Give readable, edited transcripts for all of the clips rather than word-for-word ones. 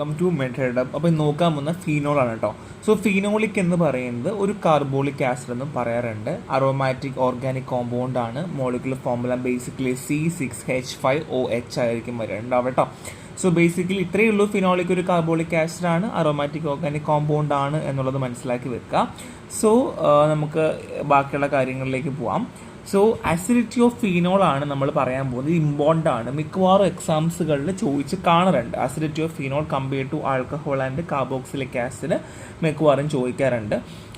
Welcome to Method. അപ്പോൾ നോക്കാൻ പോകുന്ന ഫീനോളാണ് കേട്ടോ. സോ ഫീനോളിക് എന്ന് പറയുന്നത് ഒരു കാർബോളിക് ആസിഡ് എന്നും പറയാറുണ്ട്. അറോമാറ്റിക് ഓർഗാനിക് കോമ്പൗണ്ട് ആണ്. മോളിക്കുലർ ഫോർമുല ബേസിക്കലി C6H5OH ആയിരിക്കും വരുന്നുണ്ടാവും കേട്ടോ. സോ ബേസിക്കലി ഇത്രയേ ഉള്ളൂ. ഫിനോളിക് ഒരു കാർബോളിക് ആസിഡ് ആണ്, അറോമാറ്റിക് ഓർഗാനിക് കോമ്പൗണ്ട് ആണ് എന്നുള്ളത് മനസ്സിലാക്കി വെക്കുക. സോ നമുക്ക് ബാക്കിയുള്ള കാര്യങ്ങളിലേക്ക് പോവാം. സോ അസിഡിറ്റി ഓഫ് ഫീനോൾ ആണ് നമ്മൾ പറയാൻ പോകുന്നത്. ഇമ്പോർട്ടൻ്റ് ആണ്, മിക്കവാറും എക്സാംസുകളിൽ ചോദിച്ച് കാണാറുണ്ട്. Acidity of phenol compare to alcohol and carboxylic acid മിക്കവാറും ചോദിക്കാറുണ്ട്.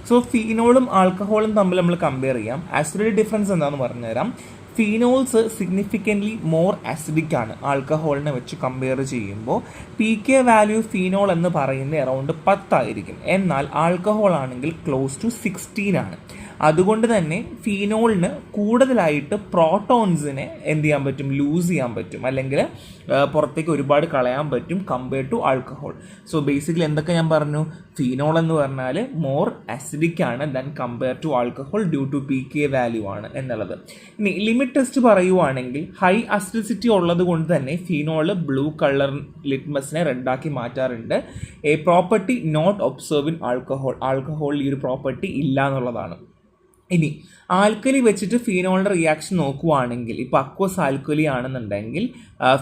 സോ ഫീനോളും ആൽക്കഹോളും തമ്മിൽ നമ്മൾ കമ്പയർ ചെയ്യാം. അസിഡിറ്റി ഡിഫറൻസ് എന്താണെന്ന് പറഞ്ഞുതരാം. ഫീനോൾസ് സിഗ്നിഫിക്കൻ്റ്ലി മോർ അസിഡിക് ആണ് ആൽക്കഹോളിനെ വെച്ച് കമ്പയർ ചെയ്യുമ്പോൾ. pK വാല്യൂ ഫീനോൾ എന്ന് പറയുന്നത് അറൗണ്ട് 10 ആയിരിക്കും. എന്നാൽ ആൽക്കഹോൾ ആണെങ്കിൽ ക്ലോസ് ടു 16 ആണ്. അതുകൊണ്ട് തന്നെ ഫീനോളിന് കൂടുതലായിട്ട് പ്രോട്ടോൺസിനെ എന്ത് ചെയ്യാൻ പറ്റും, ലൂസ് ചെയ്യാൻ പറ്റും, അല്ലെങ്കിൽ പുറത്തേക്ക് ഒരുപാട് കളയാൻ പറ്റും compare to alcohol. So basically എന്തൊക്കെ ഞാൻ പറഞ്ഞു, ഫീനോൾ എന്ന് പറഞ്ഞാൽ മോർ അസിഡിക് ആണ് than compare to alcohol due to pK value ആണ് എന്നുള്ളത്. ഇനി ലിമിറ്റ് ടെസ്റ്റ് പറയുവാണെങ്കിൽ ഹൈ അസിഡിസിറ്റി ഉള്ളത് കൊണ്ട് തന്നെ ഫീനോള് ബ്ലൂ കളർ ലിറ്റ്മസിനെ റെഡാക്കി മാറ്റാറുണ്ട്. A property not observe in alcohol. ആൽക്കഹോളിൽ ഈ ഒരു പ്രോപ്പർട്ടി ഇല്ല എന്നുള്ളതാണ്. ഇനി ആൽക്കലി വെച്ചിട്ട് ഫീനോളിൻ്റെ റിയാക്ഷൻ നോക്കുവാണെങ്കിൽ, ഇപ്പോൾ അക്വസ് ആൽക്കലി ആണെന്നുണ്ടെങ്കിൽ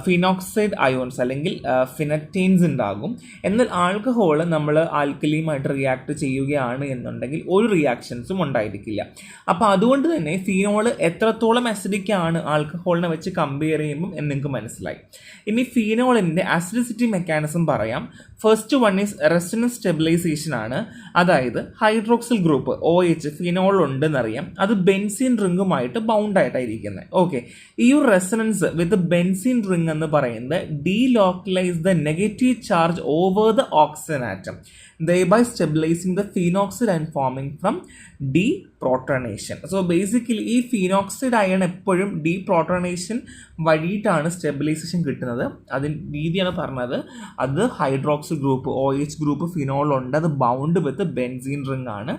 ഫിനോക്സൈഡ് അയോൺസ് അല്ലെങ്കിൽ ഫിനറ്റെയിൻസ് ഉണ്ടാകും. എന്നാൽ ആൽക്കഹോൾ നമ്മൾ ആൽക്കലിയുമായിട്ട് റിയാക്ട് ചെയ്യുകയാണ് എന്നുണ്ടെങ്കിൽ ഒരു റിയാക്ഷൻസും ഉണ്ടായിരിക്കില്ല. അപ്പോൾ അതുകൊണ്ട് തന്നെ ഫീനോൾ എത്രത്തോളം അസിഡിക് ആണ് ആൽക്കഹോളിനെ വെച്ച് കമ്പയർ ചെയ്യുമ്പം എന്ന് നിങ്ങൾക്ക് മനസ്സിലായി. ഇനി ഫീനോളിൻ്റെ അസിഡിസിറ്റി മെക്കാനിസം പറയാം. First one is resonance stabilisation ആണ്. അതായത് ഹൈഡ്രോക്സിൽ ഗ്രൂപ്പ് OH ഫിനോൾ ഉണ്ടെന്നറിയാം, അത് ബെൻസീൻ റിങ്ങുമായിട്ട് ബൗണ്ട് ആയിട്ടായിരിക്കുന്നത്. ഓക്കെ, ഈ ഒരു റെസൊണൻസ് വിത്ത് ബെൻസീൻ റിംഗ് എന്ന് പറയുന്നത് delocalise the negative charge over the oxygen atom, thereby stabilizing the phenoxide and forming from deprotonation. So basically ഈ ഫിനോക്സൈഡ് അയൺ എപ്പോഴും ഡീപ്രോട്ടോണേഷൻ വഴിയിട്ടാണ് സ്റ്റെബിലൈസേഷൻ കിട്ടുന്നത്. അതിന് രീതിയാണ് പറഞ്ഞത്. അത് hydroxyl group OH group phenol ഉണ്ട്, അത് ബൗണ്ട് വിത്ത് ബെൻസീൻ റിംഗ് ആണ്.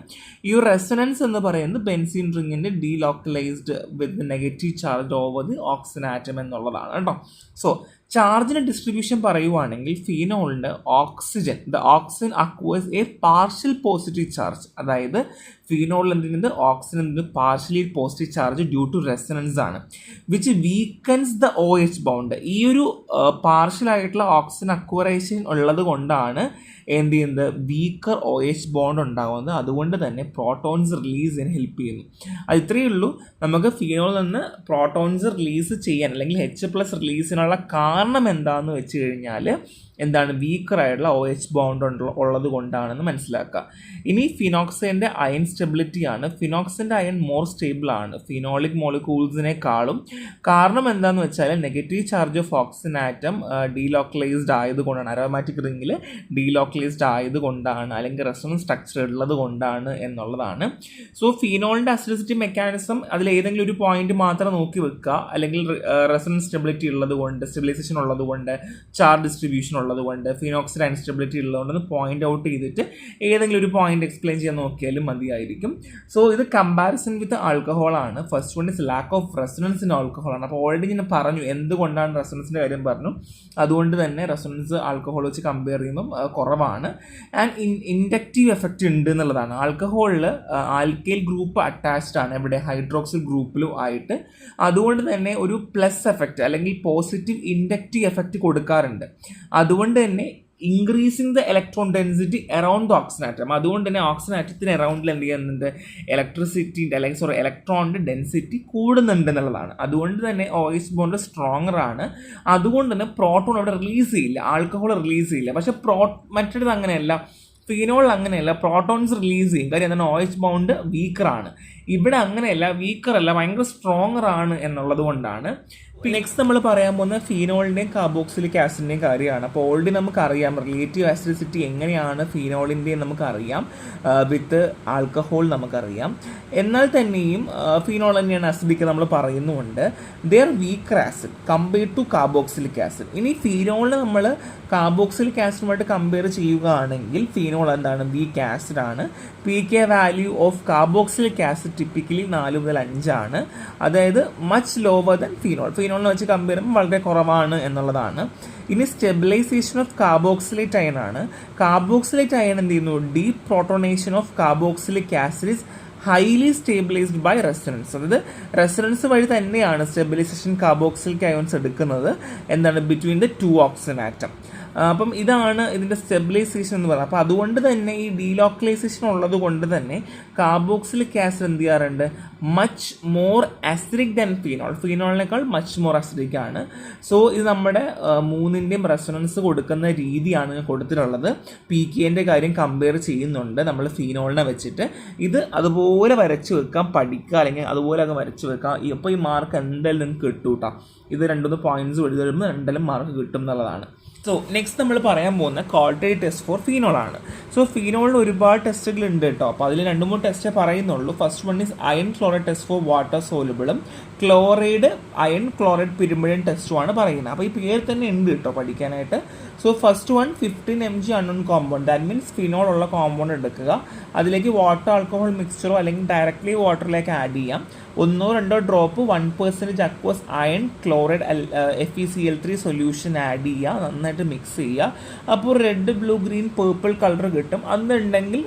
ഈ ഒരു റെസൊണൻസ് എന്ന് പറയുന്നത് ബെൻസീൻ റിംഗിൻ്റെ delocalised with negative charge over the oxygen atom എന്നുള്ളതാണ് കേട്ടോ. സോ ചാർജിൻ്റെ ഡിസ്ട്രിബ്യൂഷൻ പറയുവാണെങ്കിൽ ഫീനോളിൻ്റെ the oxygen acquires a partial positive charge. അതായത് ഫീനോളിൽ എന്തിനുണ്ട്, oxygen partially positive charge due to resonance ആണ്, which weakens the OH bound. ഈ ഒരു പാർഷ്യൽ ആയിട്ടുള്ള ഓക്സിജൻ അക്വറേഷൻ ഉള്ളത് കൊണ്ടാണ് എന്ത് ചെയ്യുന്നത്, വീക്കർ OH ബോണ്ട് ഉണ്ടാകുന്നത്. അതുകൊണ്ട് തന്നെ പ്രോട്ടോൺസ് റിലീസ് ചെയ്യാൻ ഹെൽപ്പ് ചെയ്യുന്നു. അത് ഇത്രയേ ഉള്ളൂ. നമുക്ക് ഫീനോളിൽ നിന്ന് പ്രോട്ടോൺസ് റിലീസ് ചെയ്യാൻ അല്ലെങ്കിൽ H+ റിലീസ് ചെയ്യാനുള്ള കാരണം എന്താണെന്ന് വെച്ച് കഴിഞ്ഞാൽ എന്താണ്, വീക്കറായിട്ടുള്ള OH ബോണ്ട് ഉള്ളത് കൊണ്ടാണെന്ന് മനസ്സിലാക്കുക. ഇനി ഫിനോക്സൈൻ്റെ അയൺ സ്റ്റെബിലിറ്റി ആണ്. ഫിനോക്സിൻ്റെ അയൺ മോർ സ്റ്റേബിൾ ആണ് ഫിനോളിക് മോളിക്യൂൾസിനെക്കാളും. കാരണം എന്താണെന്ന് വെച്ചാൽ negative charge of oxygen atom delocalised ആയതുകൊണ്ടാണ്, അരോമാറ്റിക് റിംഗിൽ ഡീലോക്കലൈസ്ഡ് ആയതുകൊണ്ടാണ്, അല്ലെങ്കിൽ റെസൊണൻസ് സ്ട്രക്ചർ ഉള്ളത് കൊണ്ടാണ് എന്നുള്ളതാണ്. സോ ഫിനോളിൻ്റെ അസിഡിസിറ്റി മെക്കാനിസം അതിൽ ഏതെങ്കിലും ഒരു പോയിന്റ് മാത്രം നോക്കി വെക്കുക, അല്ലെങ്കിൽ റെസൊണൻസ് സ്റ്റെബിലിറ്റി ഉള്ളത് കൊണ്ട്, സ്റ്റെബിലൈസേഷൻ ഉള്ളത് കൊണ്ട്, ചാർജ് ഡിസ്ട്രിബ്യൂഷൻ ഉള്ളതുകൊണ്ട്, ഫിനോക്സൈഡ് അൺസ്റ്റെബിലിറ്റി ഉള്ളതുകൊണ്ട് പോയിന്റ് ഔട്ട് ചെയ്തിട്ട് ഏതെങ്കിലും ഒരു പോയിന്റ് എക്സ്പ്ലെയിൻ ചെയ്യാൻ നോക്കിയാലും മതിയായിരിക്കും. സോ ഇത് കമ്പാരിസൺ വിത്ത് ആൽക്കഹോൾ ആണ്. First one is lack of resonance in alcohol ആണ്. അപ്പോൾ ഓൾറെഡി ഞാൻ പറഞ്ഞു എന്തുകൊണ്ടാണ് റെസൊണൻസിൻ്റെ കാര്യം പറഞ്ഞു. അതുകൊണ്ട് തന്നെ റെസൊണൻസ് ആൽക്കഹോൾ വെച്ച് കമ്പയർ ചെയ്യുമ്പം കുറവാണ്. ആൻഡ് ഇൻഡക്റ്റീവ് എഫക്റ്റ് ഉണ്ട് എന്നുള്ളതാണ്. ആൽക്കഹോളിൽ ആൽക്കൈൽ ഗ്രൂപ്പ് അറ്റാച്ച്ഡ് ആണ്, ഇവിടെ ഹൈഡ്രോക്സിൽ ഗ്രൂപ്പിലും ആയിട്ട്. അതുകൊണ്ട് തന്നെ ഒരു പ്ലസ് എഫക്റ്റ് അല്ലെങ്കിൽ പോസിറ്റീവ് ഇൻഡക്റ്റീവ് എഫക്റ്റ് കൊടുക്കാറുണ്ട്. അതുകൊണ്ട് തന്നെ increasing the electron density around the oxygen atom. അതുകൊണ്ട് തന്നെ ഓക്സിജൻ ആറ്റത്തിന് അറൗണ്ടിൽ എന്ത് ചെയ്യുന്നുണ്ട്, ഇലക്ട്രോണിൻ്റെ ഡെൻസിറ്റി കൂടുന്നുണ്ട് എന്നുള്ളതാണ്. അതുകൊണ്ട് തന്നെ OH ബോണ്ട് സ്ട്രോങ്ങർ ആണ്. അതുകൊണ്ട് തന്നെ പ്രോട്ടോൺ അവിടെ റിലീസ് ചെയ്യില്ല, ആൽക്കഹോൾ റിലീസ് ചെയ്യില്ല. പക്ഷേ മറ്റേത് അങ്ങനെയല്ല, ഫിനോൾ അങ്ങനെയല്ല, പ്രോട്ടോൺസ് റിലീസ് ചെയ്യും. കാര്യം എന്താണ്, OH ബോണ്ട് വീക്കറാണ്. ഇവിടെ അങ്ങനെയല്ല, വീക്കറല്ല, ഭയങ്കര സ്ട്രോങ്ങർ ആണ് എന്നുള്ളത് കൊണ്ടാണ്. നെക്സ്റ്റ് നമ്മൾ പറയാൻ പോകുന്ന ഫീനോളിൻ്റെയും കാർബോക്സിലിക് ആസിഡിൻ്റെയും കാര്യമാണ്. അപ്പോൾ ഓൾറെഡി നമുക്കറിയാം റിലേറ്റീവ് ആസിഡിസിറ്റി എങ്ങനെയാണ് ഫീനോളിൻ്റെയും നമുക്കറിയാം, വിത്ത് ആൽക്കഹോൾ നമുക്കറിയാം. എന്നാൽ തന്നെയും ഫീനോൾ തന്നെയാണ് അസിഡിക് നമ്മൾ പറയുന്നുണ്ട്. They are weaker acid compare to carboxylic acid. ഇനി ഫീനോളിനെ നമ്മൾ കാർബോക്സിലിക് ആസിഡുമായിട്ട് കമ്പയർ ചെയ്യുകയാണെങ്കിൽ ഫീനോൾ എന്താണ്, വീക്ക് ആസിഡ് ആണ്. pK value of carboxylic acid typically 4 മുതൽ 5 ആണ്. അതായത് മച്ച് ലോവർ ദാൻ ഫീനോൾ. ഫീനോളിനെ വെച്ച് കമ്പയർ ചെയ്യുമ്പോൾ വളരെ കുറവാണ് എന്നുള്ളതാണ്. ഇനി സ്റ്റെബിലൈസേഷൻ ഓഫ് കാർബോക്സിലേറ്റ് അയൺ ആണ്. കാർബോക്സിലേറ്റ് അയൺ എന്ത് ചെയ്യുന്നു? Deprotonation of carboxylic acid is highly stabilised by resonance. അതായത് റെസൊണൻസ് വഴി തന്നെയാണ് സ്റ്റെബിലൈസേഷൻ കാർബോക്സിലിക് അയോൺസ് എടുക്കുന്നത്. എന്താണ്? Between the 2 oxygen atom. അപ്പം ഇതാണ് ഇതിൻ്റെ സ്റ്റെബിലൈസേഷൻ എന്ന് പറയുന്നത്. അപ്പോൾ അതുകൊണ്ട് തന്നെ ഈ ഡീലോക്കലൈസേഷൻ ഉള്ളത് കൊണ്ട് തന്നെ കാർബോക്സിലിക് ആസിഡ് എന്ത് ചെയ്യാറുണ്ട്? Much more acidic than phenol. ഫീനോളിനേക്കാൾ മച്ച് മോർ ആസിഡിക് ആണ്. സോ ഇത് നമ്മുടെ മൂന്നിൻ്റെയും റെസൊണൻസ് കൊടുക്കുന്ന രീതിയാണ് കൊടുത്തിട്ടുള്ളത്. PKൻ്റെ കാര്യം കമ്പയർ ചെയ്യുന്നുണ്ട് നമ്മൾ ഫീനോളിനെ വെച്ചിട്ട്. ഇത് അതുപോലെ വരച്ച് വെക്കാം, പഠിക്കുക, അല്ലെങ്കിൽ അതുപോലെ അങ്ങ് വരച്ച് വെക്കാം. ഇപ്പോൾ ഈ മാർക്ക് എന്തായാലും നിങ്ങൾക്ക് കിട്ടും കേട്ടോ. ഇത് 2-3 പോയിന്റ്സ് എഴുതി വരുമ്പോൾ എന്തായാലും മാർക്ക് കിട്ടും എന്നുള്ളതാണ്. സോ നെക്സ്റ്റ് നമ്മൾ പറയാൻ പോകുന്ന ക്വാളിറ്റേറ്റീവ് ടെസ്റ്റ് ഫോർ ഫീനോളാണ്. സോ ഫീനോളിന് ഒരുപാട് ടെസ്റ്റുകൾ ഉണ്ട് കേട്ടോ. അപ്പോൾ അതിൽ 2-3 ടെസ്റ്റേ പറയുന്നുള്ളൂ. First one is iron chloride test for water സോലുബിളും ക്ലോറൈഡ് അയൺ ക്ലോറൈഡ് പിരിമിഡിൻ ടെസ്റ്റുമാണ് പറയുന്നത്. അപ്പോൾ ഈ പേര് തന്നെ ഉണ്ട് കേട്ടോ പഠിക്കാനായിട്ട്. So first one 15 mg unknown compound, that means phenol ഉള്ള കോമ്പൗണ്ട് എടുക്കുക. അതിലേക്ക് വാട്ടർ ആൽക്കഹോൾ മിക്സ്ചറോ അല്ലെങ്കിൽ ഡയറക്റ്റ്ലി വാട്ടറിലേക്ക് ആഡ് ചെയ്യാം. 1-2 drop 1% aqueous iron chloride FeCl3 solution add ചെയ്യുക. നന്നായിട്ട് മിക്സ് ചെയ്യുക. അപ്പോൾ red, blue, green, purple colour കിട്ടും. അതുണ്ടെങ്കിൽ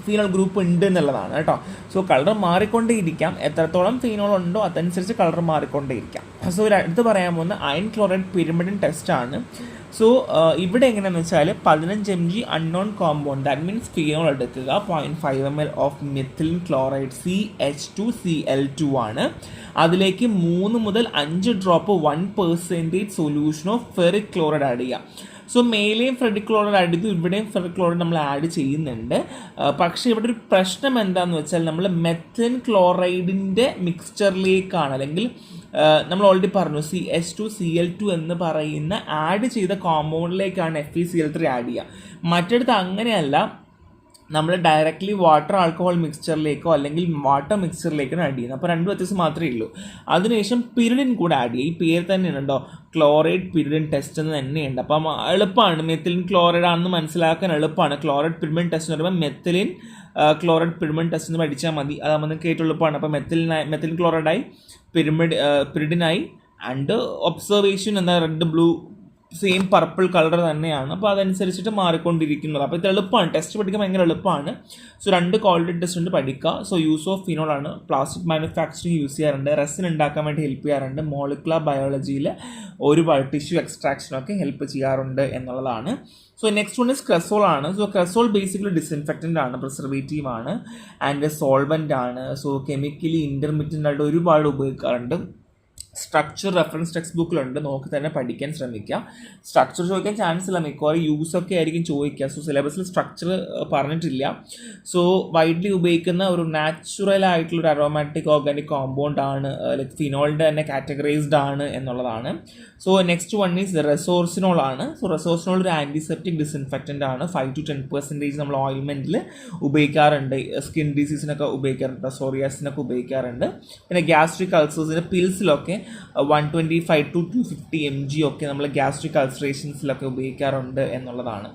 ഫീനോൾ ഗ്രൂപ്പ് ഉണ്ട് എന്നുള്ളതാണ് കേട്ടോ. സോ കളർ മാറിക്കൊണ്ടേയിരിക്കാം. എത്രത്തോളം ഫീനോൾ ഉണ്ടോ അതനുസരിച്ച് കളർ മാറിക്കൊണ്ടേയിരിക്കാം. സോ അടുത്ത് പറയാൻ പോകുന്ന അയൺ ക്ലോറൈഡ് പിരിമിഡിൻ ടെസ്റ്റാണ്. സോ ഇവിടെ എങ്ങനെയാണെന്ന് വെച്ചാൽ 15 mg unknown compound, that means phenol എടുക്കുക. 0.5 ml of methylene chloride CH2Cl2 ആണ്. അതിലേക്ക് 3 മുതൽ 5 drop 1% solution of ferric chloride add ചെയ്യുക. സോ മേലെയും ഫെറിക് ക്ലോറൈഡ് ആഡ് ചെയ്തു, ഇവിടെയും ഫെറിക് ക്ലോറൈഡ് നമ്മൾ ആഡ് ചെയ്യുന്നുണ്ട്. പക്ഷേ ഇവിടെ ഒരു പ്രശ്നം എന്താണെന്ന് വെച്ചാൽ നമ്മൾ മെത്തിലിൻ ക്ലോറൈഡിൻ്റെ മിക്സ്ചറിലേക്കാണ്, അല്ലെങ്കിൽ നമ്മൾ ഓൾറെഡി പറഞ്ഞു CH2Cl2 എന്ന് പറയുന്ന ആഡ് ചെയ്ത കോമ്പൗണ്ടിലേക്കാണ് FeCl3 ആഡ് ചെയ്യുക. മറ്റടുത്ത് അങ്ങനെയല്ല, നമ്മൾ ഡയറക്റ്റ്ലി വാട്ടർ ആൽക്കഹോൾ മിക്സ്ചറിലേക്കോ അല്ലെങ്കിൽ വാട്ടർ മിക്സ്ചറിലേക്കാണ് ആഡ് ചെയ്യുന്നത്. അപ്പോൾ 2 വ്യത്യാസം മാത്രമേ ഉള്ളൂ. അതിനുശേഷം പിരിഡിൻ കൂടെ ആഡ് ചെയ്യുക. ഈ പേര് തന്നെ ഉണ്ടോ, ക്ലോറൈഡ് പിരിഡിൻ ടെസ്റ്റ് എന്ന് തന്നെയുണ്ട്. അപ്പം എളുപ്പമാണ്, മെത്തിലിൻ ക്ലോറൈഡ് ആണെന്ന് മനസ്സിലാക്കാൻ എളുപ്പമാണ്. ക്ലോറൈഡ് പിരിഡിൻ ടെസ്റ്റ് എന്ന് പറയുമ്പോൾ മെത്തിലിൻ ക്ലോറൈഡ് പിരിഡിൻ ടെസ്റ്റ് എന്ന് പഠിച്ചാൽ മതി. അത് നമുക്ക് ഏറ്റവും എളുപ്പമാണ്. അപ്പോൾ മെത്തിലിൻ ക്ലോറൈഡായി, പിരിഡിനായി, ആൻഡ് ഒബ്സർവേഷൻ എന്താ red, blue, same purple colour തന്നെയാണ്. അപ്പോൾ അതനുസരിച്ചിട്ട് മാറിക്കൊണ്ടിരിക്കുന്നത്. അപ്പോൾ ഇത് എളുപ്പമാണ്, ടെസ്റ്റ് പഠിക്കാൻ ഭയങ്കര എളുപ്പമാണ്. സോ 2 ക്വാളിറ്റി ടെസ്റ്റ് ഉണ്ട്, പഠിക്കുക. സോ യൂസ് ഓഫ് ഫിനോൾ ആണ്. പ്ലാസ്റ്റിക് മാനുഫാക്ചറിങ് യൂസ് ചെയ്യാറുണ്ട്, റെസിൻ ഉണ്ടാക്കാൻ വേണ്ടി ഹെൽപ്പ് ചെയ്യാറുണ്ട്, മോളിക്കുലർ ബയോളജിയിൽ ഒരുപാട് ടിഷ്യൂ എക്സ്ട്രാക്ഷനൊക്കെ ഹെൽപ്പ് ചെയ്യാറുണ്ട് എന്നുള്ളതാണ്. So next one is cresol ആണ്. സോ ക്രെസോൾ ബേസിക്കലി ഡിസിൻഫെക്റ്റൻ്റ് ആണ്, പ്രിസർവേറ്റീവ് ആണ്, ആൻഡ് സോൾവെൻ്റ് ആണ്. സോ കെമിക്കലി ഇൻ്റർമീഡിയൻ്റ് ആയിട്ട് ഒരുപാട് ഉപയോഗിക്കാറുണ്ട്. സ്ട്രക്ചർ റെഫറൻസ് ടെക്സ്റ്റ് ബുക്കിലുണ്ട്, നോക്കി തന്നെ പഠിക്കാൻ ശ്രമിക്കുക. സ്ട്രക്ചർ ചോദിക്കാൻ ചാൻസ് ഇല്ല, മിക്കവാറും യൂസൊക്കെ ആയിരിക്കും ചോദിക്കുക. സോ സിലബസിൽ സ്ട്രക്ചർ പറഞ്ഞിട്ടില്ല. സോ വൈഡ്ലി ഉപയോഗിക്കുന്ന ഒരു നാച്ചുറൽ ആയിട്ടുള്ളൊരു അറോമാറ്റിക് ഓർഗാനിക് കോമ്പൗണ്ട് ആണ്, ലൈക്ക് ഫിനോളിൻ്റെ തന്നെ കാറ്റഗറൈസ്ഡ് ആണ് എന്നുള്ളതാണ്. സോ നെക്സ്റ്റ് വൺ ഈസ് റെസോർസിനോൾ ആണ്. സോ റെസോർസിനോൾ ഒരു ആൻറ്റിസെപ്റ്റിക് ഡിസിൻഫെക്റ്റൻ്റ് ആണ്. 5-10% നമ്മൾ ഓയിൽമെൻറ്റിൽ ഉപയോഗിക്കാറുണ്ട്. സ്കിൻ ഡിസീസിനൊക്കെ ഉപയോഗിക്കാറുണ്ട്, സോറിയാസിനൊക്കെ ഉപയോഗിക്കാറുണ്ട്. പിന്നെ ഗ്യാസ്ട്രിക് അൾസേഴ്സിൻ്റെ പിൽസിലൊക്കെ 125-250 mg ഒക്കെ നമ്മൾ ഗ്യാസ്ട്രിക് അൾസറേഷൻസിലൊക്കെ ഉപയോഗിക്കാറുണ്ട് എന്നുള്ളതാണ്.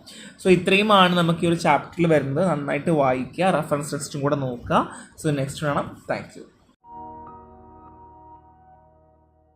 സോ ഇത്രയുമാണ് നമുക്ക് ഈ ഒരു ചാപ്റ്ററിൽ വരുന്നത്. നന്നായിട്ട് വായിക്കുക, റെഫറൻസ് ടെക്സ്റ്റും കൂടെ നോക്കുക. സോ നെക്സ്റ്റ് കാണാം. Thank you.